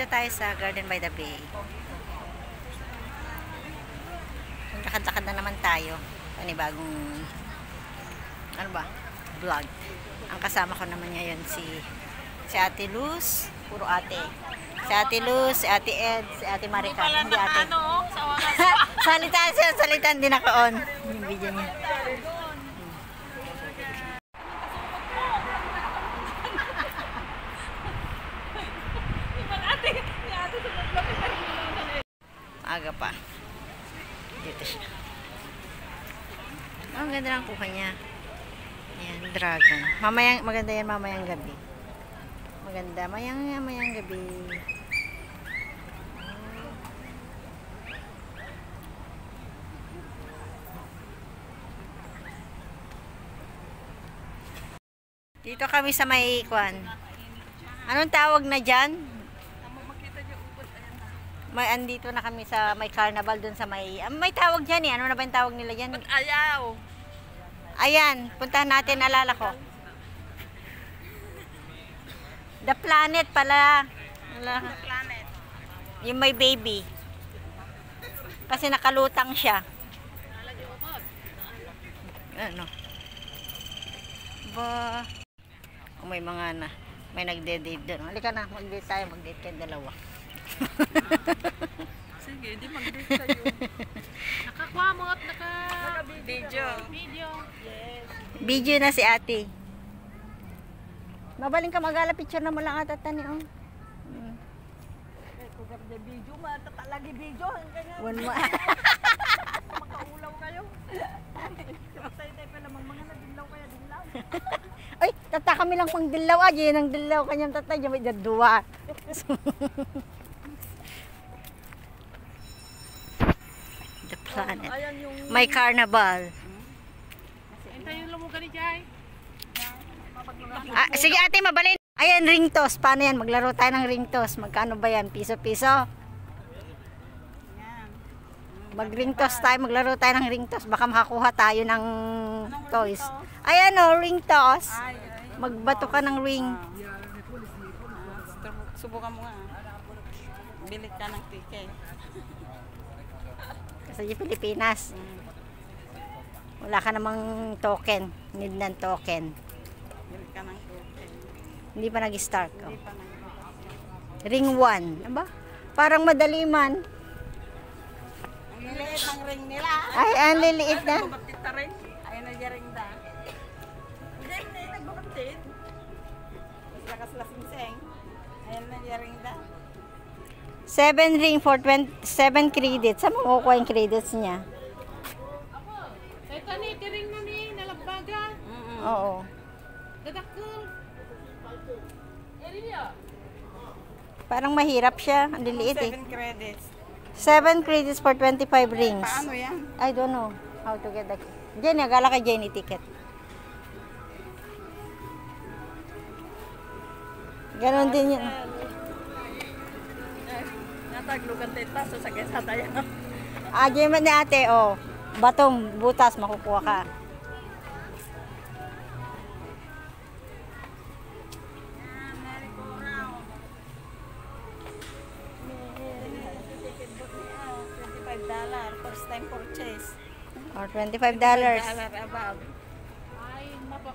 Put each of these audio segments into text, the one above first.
Dito tayo sa Garden by the Bay. Lakad-lakad na naman tayo. Panibagong ano ba? Vlog. Ang kasama ko naman ngayon si Ate Luz, puro ate. Si Ate Luz, si Ate Ed, si Ate Marica. Hindi ate. Salita hindi naka-on yung video niya. Aga pa. Dito siya. Ang ganda ng kuha niya. Ayan, dragon. Maganda yan mamayang gabi. Maganda. Mamayang gabi. Dito kami sa may kwan. Anong tawag na dyan? Andito na kami sa may carnival dun sa may tawag dyan eh. Ano na ba yung tawag nila dyan? Ayaw. Ayan, puntahan natin, alala ko. The Planet pala. The Planet. Yung may baby. Kasi nakalutang siya. Ano? Ba, may mga may nagde-date doon. Halika na, mag-date tayo, mag-date kayo dalawa. Sige, di mag-date tayo. Nakakwamot, naka-video. Yes. Video na si ate. Mabaling ka magala, picture na mo lang ata tani, oh. Kung ganda video, matatalagi video. One mo. Makaulaw kayo. Tay-tay pa lamang mga nadilaw kaya dilaw. Ay, tata kami lang pang dilaw. Yan ang dilaw kanyang tatay. May dadua. The Planet. May carnival. Hintayin lang mo gani, Jai. Sige ate, mabalin. Ayan, ring toss. Paano yan? Maglaro tayo ng ring toss. Magkano ba yan? Piso-piso? Mag-ring toss tayo. Maglaro tayo ng ring toss. Baka makakuha tayo ng toys. Ayan o, ring toss. Magbato ka ng ring. Subukan mo nga. Bili ka ng ticket. Kasi yung Pilipinas. Wala ka namang token. Need ng token. Bili ka ng ticket. Hindi pa nag-start. Hindi pa nag-start. Ring 1. Aba? Parang madali man. Ang liliit ng ring nila. Ay, ang liliit na. Nagbabatit na rin. Ayun na yung ring da. Hindi, nagbabatit. Lakas lasing-seng. Ayun na yung ring da. 7 ring for 7 credits. Saan mo kukuha yung credits niya? Ito ni, tiring na ni, nalagbaga. Oo. Dadakul. Parang mahirap siya. Ang liliit eh. 7 credits. 7 credits for 25 rings. Paano yan? I don't know how to get the... Jenny, agala kay Jenny ticket. Ganon din yun. Nataglugan tayo taso sa gesa tayo. Jenny ni ate, oh. Batong, butas, makukuha ka. $25 first time purchase. Or $25. $25 above. Ay,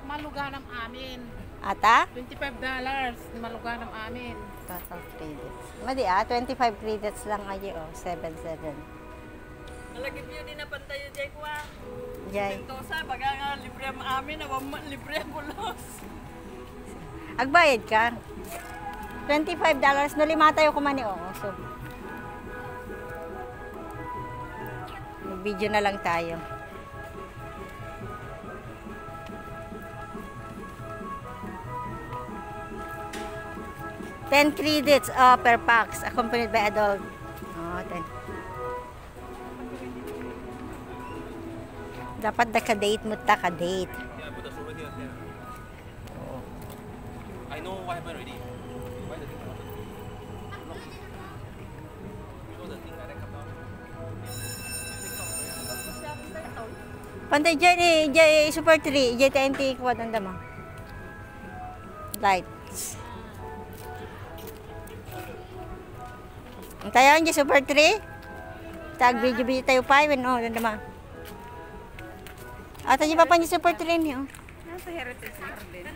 malugan ang amin. Ata? $25 malugan ang amin. Total credits. Madi 25 credits lang ayo, oh. 7. Malagip yun din na pantayo, Jay ko ah. Jay. Sentosa, baga nga libre ang amin, libre ang bulos. Agbayad ka? $25. No, 5 tayo kumani, oh. So, video na lang tayo. $10 credits per packs accompanied by adult. Oh, 10. Dapat ka-date mo ka-date. Yeah, put the shoulder here. Oh. I know what happened already. Why the thing happened? Because the thing like that come down. Pantay dyan eh, Super 3, JTNT, kuha ng dama. Lights. Tayo ang super tree. Tag video tayo pa. Oh, naman. At ang pa niya super tree niyo. Nasa heritage garden.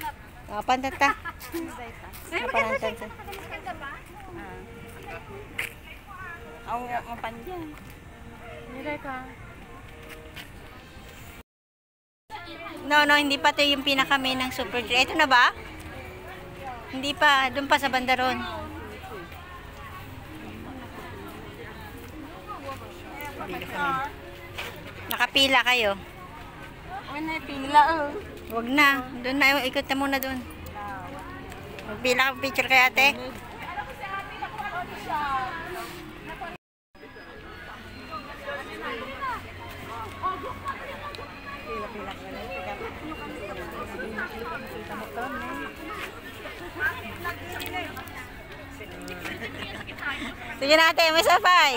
Pantata. Panantan sa. Ang panjang. Nilay ka. No, hindi pa ito yung pinaka main ng super tree. Ito na ba? Hindi pa. Doon pa sa bandaron. Nakapila kayo. May pila Huwag na. Doon na. Ikot na muna doon. Magpila ka picture kay ate. Sige na ate, may sapay.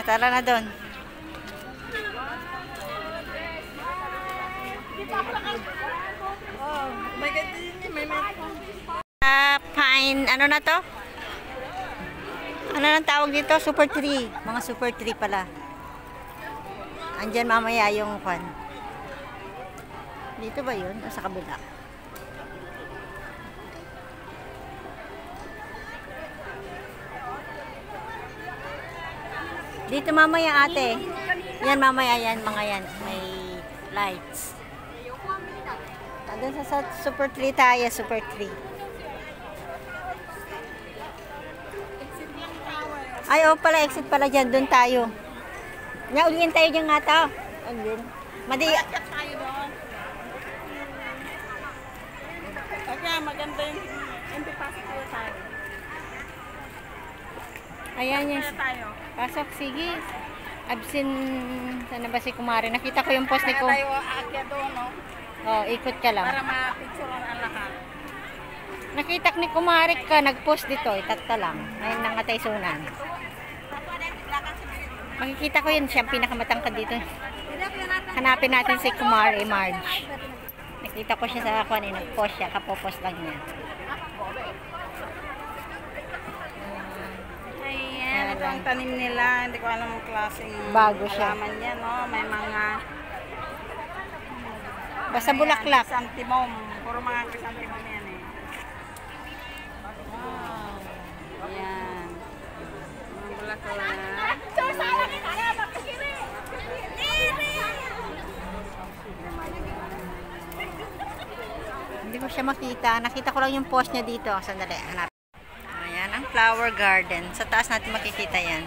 Tara na doon. Pine, ano na to? Ano nang tawag dito? Super tree. Mga super tree pala. Andyan mamaya yung kwan. Dito ba yun? O sa kabila? Dito mamaya ate. Yan mamaya yan. Mga yan. May lights. Andun sa super tree tayo. Super tree. Ay, oh pala, exit pala dyan. Doon tayo. Nauliin tayo dyan nga to. Ayun. Madi... tayo doon. Okay, maganda yung pasok tayo. Ayan yan. Tayo. Pasok, sige. Absin. Sana ba si Kumari? Nakita ko yung post ni Kumari. Tayo aakyat doon, no? Oh, ikot ka lang. Para ma-picture ang lahat. Nakita ko ni Kumari ka, nag-post dito. Itatta lang. Ayun nang atay sunan. Makikita ko yun, siyang pinakamatangkad dito. Hanapin natin si Kumari Marge. Nakita ko siya sa kwan, nag-post siya, kapopost lang niya. Ayan, ito ang tanim nila. Hindi ko alam ang klaseng Bago siya. halaman niya, no? May mga... Basta bulaklak. Chrysanthemum. Puro mga chrysanthemum yan eh. Wow. Ayan. Mga bulaklak. Hindi ko siya makita. Nakita ko lang yung post niya dito. Sandali, hanap. Ayan, ang flower garden. Sa taas natin makikita yan.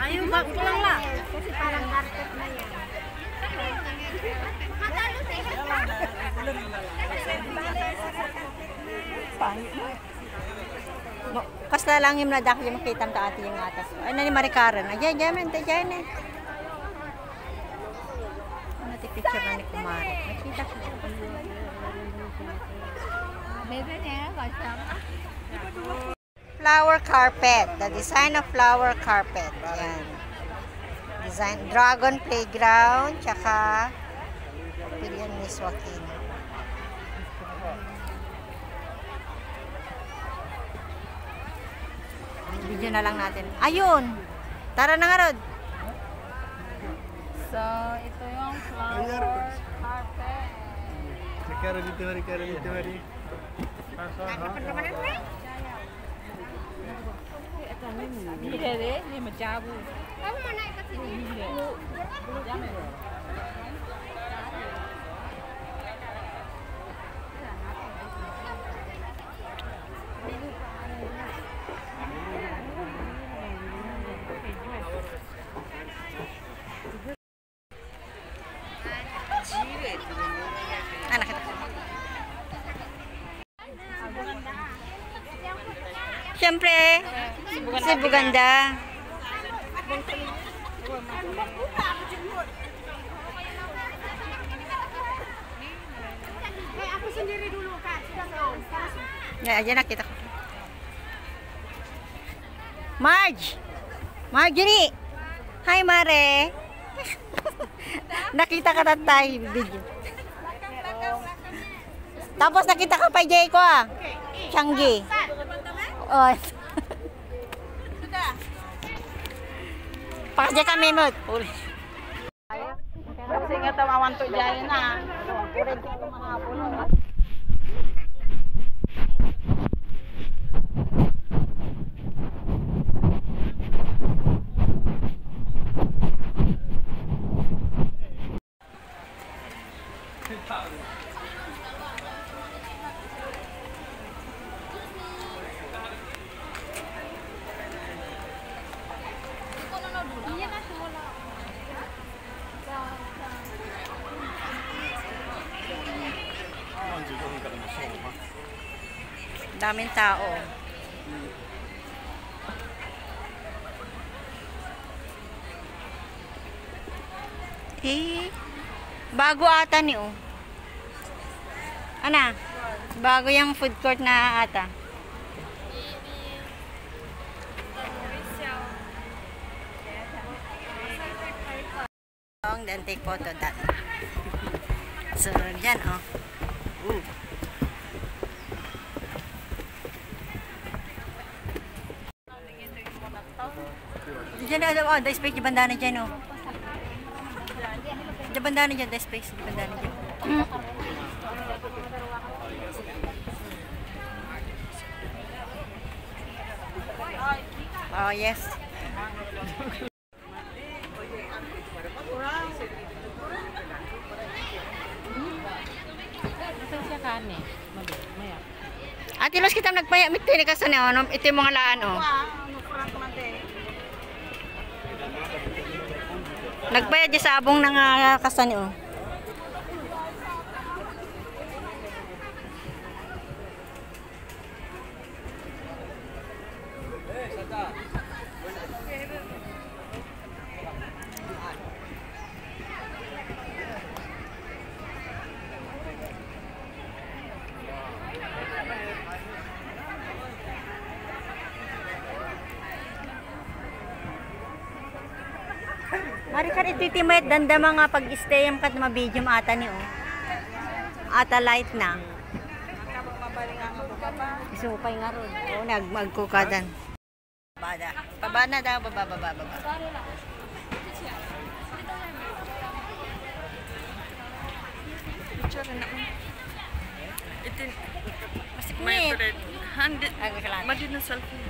Ayun, bago lang lang. Kasi parang carpet na yan. Kasla lang yung nadak yung makita ka ate yung atas. Ay, na ni Marikaran. Ayan, dyan, dyan eh. Ano picture na ni Kumari? Nakita ko. Flower carpet. The design of flower carpet. Ayan. Design, dragon playground, tsaka Pilihan Miss Joaquin. Video na lang natin. Ayun! Tara na nga, Rod. So, ito yung flower carpet. Ricardo dito, Mari. Hindi rin, hindi majabu. Kamu mana ikut sini? Anak kita. Siyempre, si Buganda. sendiri dulu kan, sudah belum? Ayan nakita ko. Marge! Marjorie! Hi, Mare! Nakita ka na tayo video. Tapos nakita ka pa Jay ko ah. Changi. Oh. Sudah. Pakasya kami mo. Kasi nga tawawan to dyan na. Kurang ko mahapon. Daming tao. Bago ata ni oh. Ana? Bago yung food court na ata. Then take photo that. So, dyan oh. Diyan na, the space, di bandana dyan, oh. Di bandana dyan, the space, di bandana dyan. Oh, yes. Ate Los, kita nagpaya, mitini ka sa neon, ito yung mga laan, oh. Nagbayad di sa abong ng kasani oh. Mari ka ititimay danda mga pag-stayam kat mabidyo ata ni oh. Ata light na. Isupay nga ron. Oh, magkukadan. Baba na daw, baba. Picture na ako. Itin. Masip May ni. bread. Handit. Agak lang. Madid na selfie.